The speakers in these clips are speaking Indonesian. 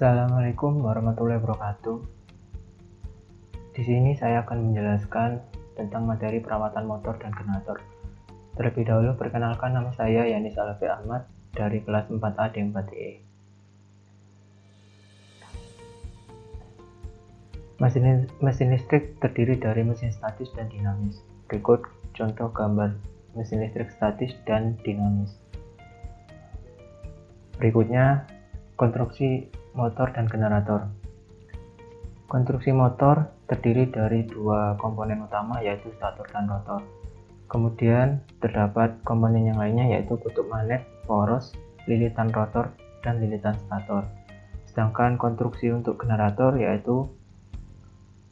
Assalamualaikum warahmatullahi wabarakatuh. Di sini saya akan menjelaskan tentang materi perawatan motor dan generator. Terlebih dahulu perkenalkan, nama saya Yanis Alafi Ahmad dari kelas 4A D4E. Mesin listrik terdiri dari mesin statis dan dinamis. Berikut contoh gambar mesin listrik statis dan dinamis. Berikutnya konstruksi motor dan generator. Konstruksi motor terdiri dari dua komponen utama, yaitu stator dan rotor. Kemudian terdapat komponen yang lainnya, yaitu kutub magnet, poros, lilitan rotor, dan lilitan stator. Sedangkan konstruksi untuk generator yaitu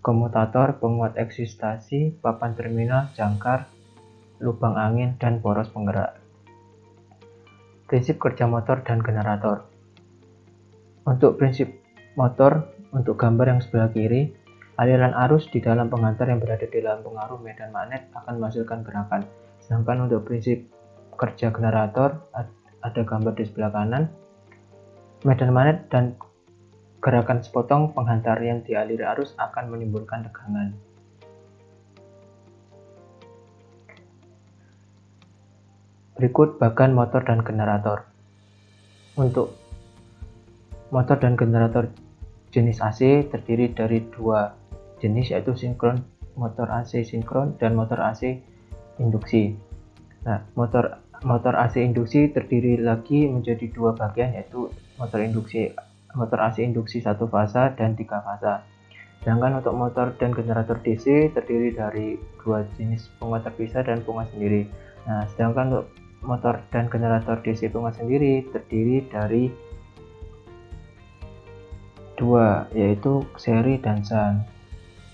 komutator, penguat eksitasi, papan terminal, jangkar, lubang angin, dan poros penggerak. Prinsip kerja motor dan generator. Untuk prinsip motor, untuk gambar yang sebelah kiri, aliran arus di dalam penghantar yang berada di dalam pengaruh medan magnet akan menghasilkan gerakan. Sedangkan untuk prinsip kerja generator, ada gambar di sebelah kanan, medan magnet dan gerakan sepotong penghantar yang dialiri arus akan menimbulkan tegangan. Berikut bagan motor dan generator. Untuk motor dan generator jenis AC terdiri dari dua jenis, yaitu sinkron, motor AC sinkron dan motor AC induksi. Nah, motor AC induksi terdiri lagi menjadi dua bagian, yaitu motor AC induksi satu fasa dan tiga fasa. Sedangkan untuk motor dan generator DC terdiri dari dua jenis, penguat terpisah dan penguat sendiri. Nah, sedangkan untuk motor dan generator DC penguat sendiri terdiri dari dua, yaitu seri dan shunt,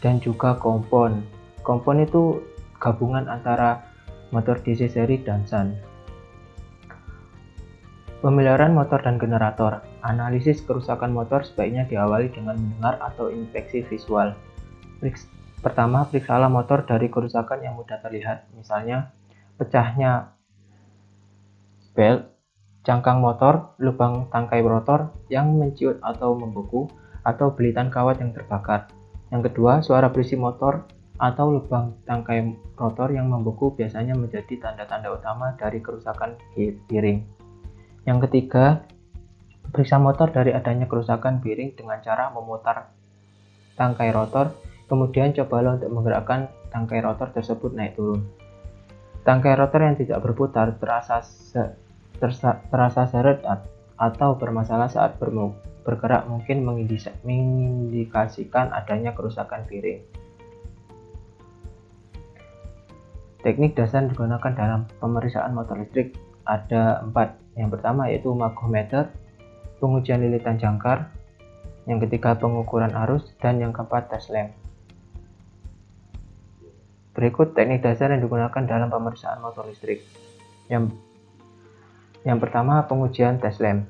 dan juga kompon. Kompon itu gabungan antara motor DC seri dan shunt. Pemeliharaan motor dan generator. Analisis kerusakan motor sebaiknya diawali dengan mendengar atau inspeksi visual. Pertama, periksalah motor dari kerusakan yang mudah terlihat, misalnya pecahnya belt, cangkang motor, lubang tangkai rotor yang menciut atau membeku, atau belitan kawat yang terbakar. Yang kedua, suara berisik motor atau lubang tangkai rotor yang membeku biasanya menjadi tanda-tanda utama dari kerusakan bearing. Yang ketiga, periksa motor dari adanya kerusakan bearing dengan cara memutar tangkai rotor, kemudian cobalah untuk menggerakkan tangkai rotor tersebut naik turun. Tangkai rotor yang tidak berputar terasa seret atau bermasalah saat bergerak mungkin mengindikasikan adanya kerusakan bearing. Teknik dasar yang digunakan dalam pemeriksaan motor listrik ada 4. Yang pertama yaitu magometer, pengujian lilitan jangkar, yang ketiga pengukuran arus, dan yang keempat tes lem. Berikut teknik dasar yang digunakan dalam pemeriksaan motor listrik. Yang pertama, pengujian tes lem.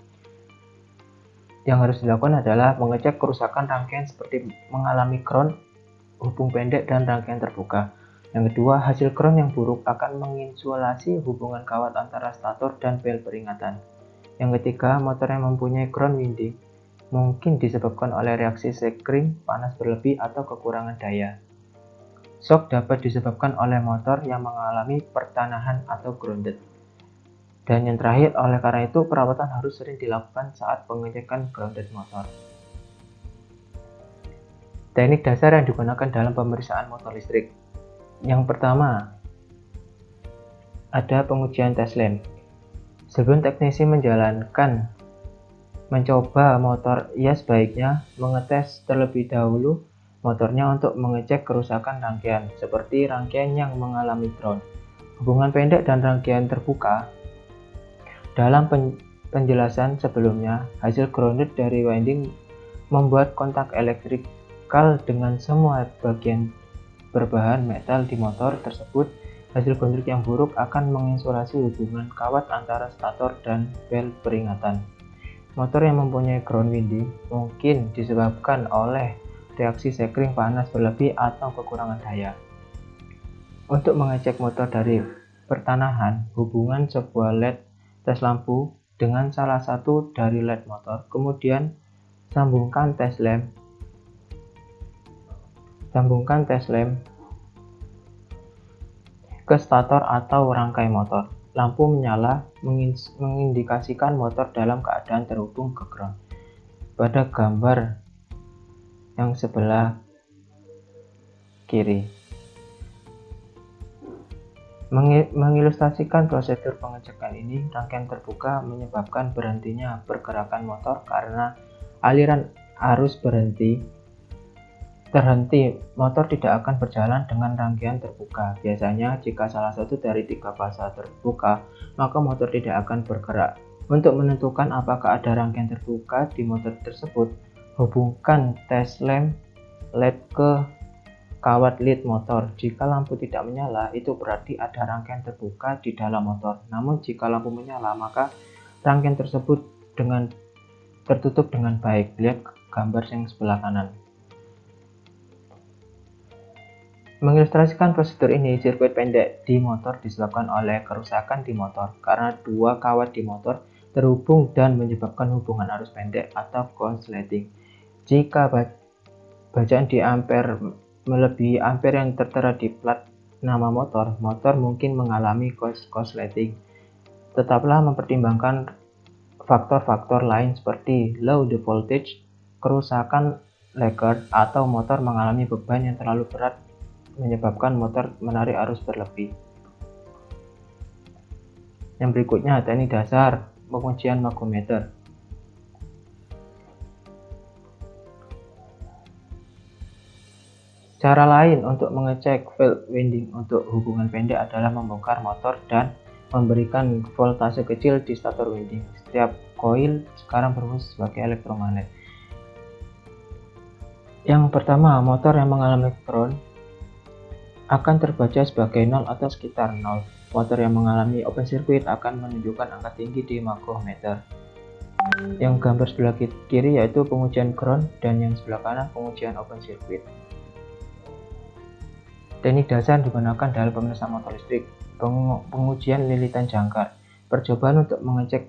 Yang harus dilakukan adalah mengecek kerusakan rangkaian seperti mengalami ground, hubung pendek, dan rangkaian terbuka. Yang kedua, hasil ground yang buruk akan menginsulasi hubungan kawat antara stator dan bel peringatan. Yang ketiga, motor yang mempunyai ground winding mungkin disebabkan oleh reaksi sekring, panas berlebih, atau kekurangan daya. Shock dapat disebabkan oleh motor yang mengalami pertanahan atau grounded. Dan yang terakhir, oleh karena itu perawatan harus sering dilakukan saat pengecekan grounded motor. Teknik dasar yang digunakan dalam pemeriksaan motor listrik. Yang pertama, ada pengujian tes lem. Sebelum teknisi mencoba motor, ia sebaiknya mengetes terlebih dahulu motornya untuk mengecek kerusakan rangkaian, seperti rangkaian yang mengalami ground, hubungan pendek, dan rangkaian terbuka. Dalam penjelasan sebelumnya, hasil grounded dari winding membuat kontak elektrikal dengan semua bagian berbahan metal di motor tersebut. Hasil grounded yang buruk akan menginsulasi hubungan kawat antara stator dan bel peringatan. Motor yang mempunyai ground winding mungkin disebabkan oleh reaksi sekring, panas berlebih, atau kekurangan daya. Untuk mengecek motor dari pertanahan, hubungan sebuah LED tes lampu dengan salah satu dari LED motor, kemudian Sambungkan tes lem ke stator atau rangkai motor. Lampu menyala mengindikasikan motor dalam keadaan terhubung ke ground. Pada gambar yang sebelah kiri, mengilustrasikan prosedur pengecekan ini, rangkaian terbuka menyebabkan berhentinya pergerakan motor karena aliran arus terhenti, motor tidak akan berjalan dengan rangkaian terbuka. Biasanya, jika salah satu dari 3 fase terbuka, maka motor tidak akan bergerak. Untuk menentukan apakah ada rangkaian terbuka di motor tersebut, hubungkan tes lem LED ke kawat lead motor. Jika lampu tidak menyala, itu berarti ada rangkaian terbuka di dalam motor. Namun, jika lampu menyala, maka rangkaian tersebut tertutup dengan baik. Lihat gambar yang sebelah kanan. Mengilustrasikan prosedur ini, sirkuit pendek di motor disebabkan oleh kerusakan di motor karena 2 kawat di motor terhubung dan menyebabkan hubungan arus pendek atau korsleting. Jika bacaan di ampere melebihi ampere yang tertera di plat nama motor mungkin mengalami korsleting. Tetaplah mempertimbangkan faktor-faktor lain seperti low voltage, kerusakan lacquer, atau motor mengalami beban yang terlalu berat menyebabkan motor menarik arus berlebih. Yang berikutnya, teknik dasar pengujian magometer. Cara lain untuk mengecek field winding untuk hubungan pendek adalah membongkar motor dan memberikan voltase kecil di stator winding. Setiap koil sekarang berfungsi sebagai elektromagnet. Yang pertama, motor yang mengalami ground akan terbaca sebagai 0 atau sekitar 0. Motor yang mengalami open circuit akan menunjukkan angka tinggi di magometer. Yang gambar sebelah kiri yaitu pengujian ground dan yang sebelah kanan pengujian open circuit. Teknik dasar digunakan dalam pemeriksaan motor listrik. Pengujian lilitan jangkar. Percobaan untuk mengecek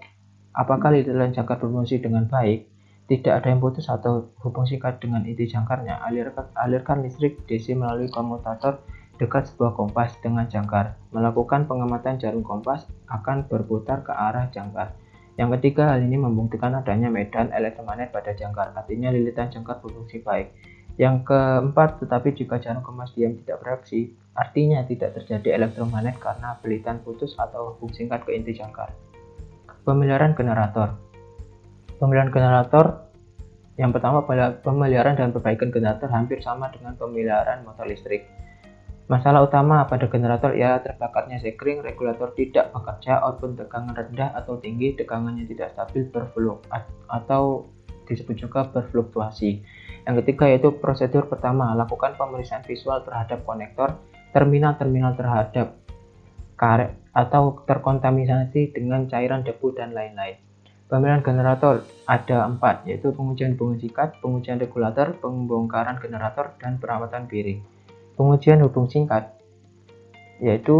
apakah lilitan jangkar berfungsi dengan baik, tidak ada yang putus atau hubung singkat dengan inti jangkarnya. Alirkan listrik DC melalui komutator dekat sebuah kompas dengan jangkar. Melakukan pengamatan jarum kompas akan berputar ke arah jangkar. Yang ketiga, hal ini membuktikan adanya medan elektromagnet pada jangkar, artinya lilitan jangkar berfungsi baik. Yang keempat, tetapi jika jarum kompas diam tidak bereaksi, artinya tidak terjadi elektromagnet karena pelitan putus atau hubung singkat ke inti jangkar. Pemeliharaan generator. Pemeliharaan generator yang pertama, pemeliharaan dan perbaikan generator hampir sama dengan pemeliharaan motor listrik. Masalah utama pada generator ialah terbakarnya sekring, regulator tidak bekerja, output tegangan rendah atau tinggi, tegangannya tidak stabil, atau disebut juga berfluktuasi. Yang ketiga yaitu prosedur pertama, lakukan pemeriksaan visual terhadap konektor, terminal-terminal terhadap karet atau terkontaminasi dengan cairan debu dan lain-lain. Pemeliharaan generator ada 4, yaitu pengujian hubungan singkat, pengujian regulator, pembongkaran generator, dan perawatan bearing. Pengujian hubung singkat yaitu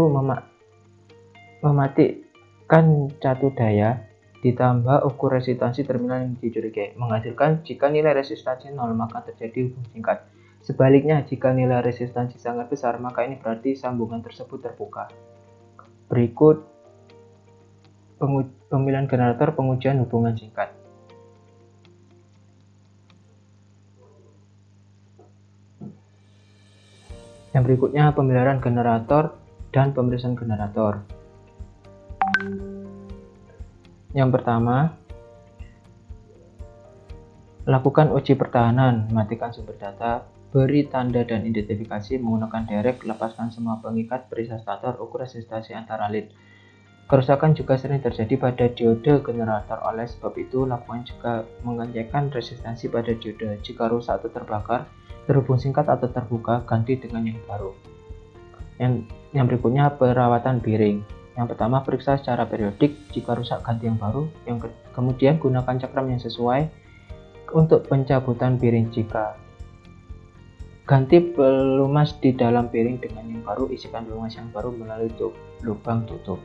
mematikan catu daya ditambah ukur resistansi terminal yang dicurigai, menghasilkan jika nilai resistansi 0 maka terjadi hubung singkat. Sebaliknya, jika nilai resistansi sangat besar maka ini berarti sambungan tersebut terbuka. Berikut pemilihan generator pengujian hubungan singkat. Yang berikutnya pemeliharaan generator dan pemeriksaan generator. Yang pertama, lakukan uji pertahanan, matikan sumber data, beri tanda dan identifikasi menggunakan derek, lepaskan semua pengikat, periksa stator, ukur resistansi antara lead. Kerusakan juga sering terjadi pada diode generator, oleh sebab itu lakukan juga mengecekkan resistansi pada diode. Jika rusak atau terbakar, terhubung singkat atau terbuka, ganti dengan yang baru. Yang berikutnya perawatan bearing. Yang pertama, periksa secara periodik, jika rusak ganti yang baru. Kemudian gunakan cakram yang sesuai untuk pencabutan bearing. Jika ganti pelumas di dalam bearing dengan yang baru, isikan pelumas yang baru melalui lubang tutup.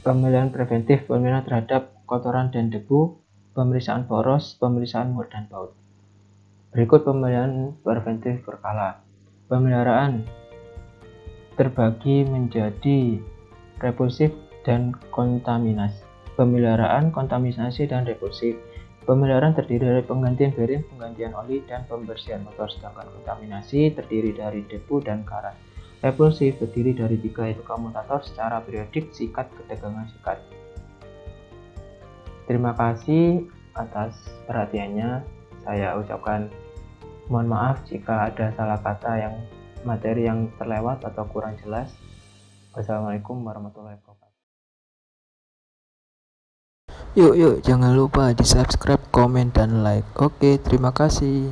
Pemeliharaan preventif, pemeliharaan terhadap kotoran dan debu, pemeriksaan poros, pemeriksaan muat dan baut. Berikut pemeliharaan preventif berkala. Pemeliharaan terbagi menjadi repulsif dan kontaminasi. Pemeliharaan kontaminasi dan repulsif. Pemeliharaan terdiri dari penggantian bearing, penggantian oli, dan pembersihan motor, sedangkan kontaminasi terdiri dari debu dan karat. Repulsif terdiri dari 3, yaitu komutator secara periodik, sikat, ketegangan sikat. Terima kasih atas perhatiannya. Saya ucapkan mohon maaf jika ada salah kata yang materi yang terlewat atau kurang jelas. Wassalamualaikum warahmatullahi wabarakatuh. Yuk, jangan lupa di subscribe, komen, dan like. Oke, terima kasih.